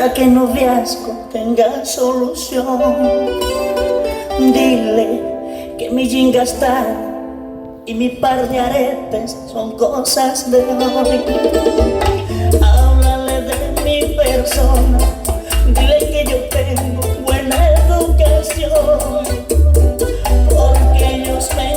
para que el noviazgo tenga solución. Dile que mi jean gastada y mi par de aretes son cosas de hoy. Háblale de mi persona, dile que yo tengo buena educación.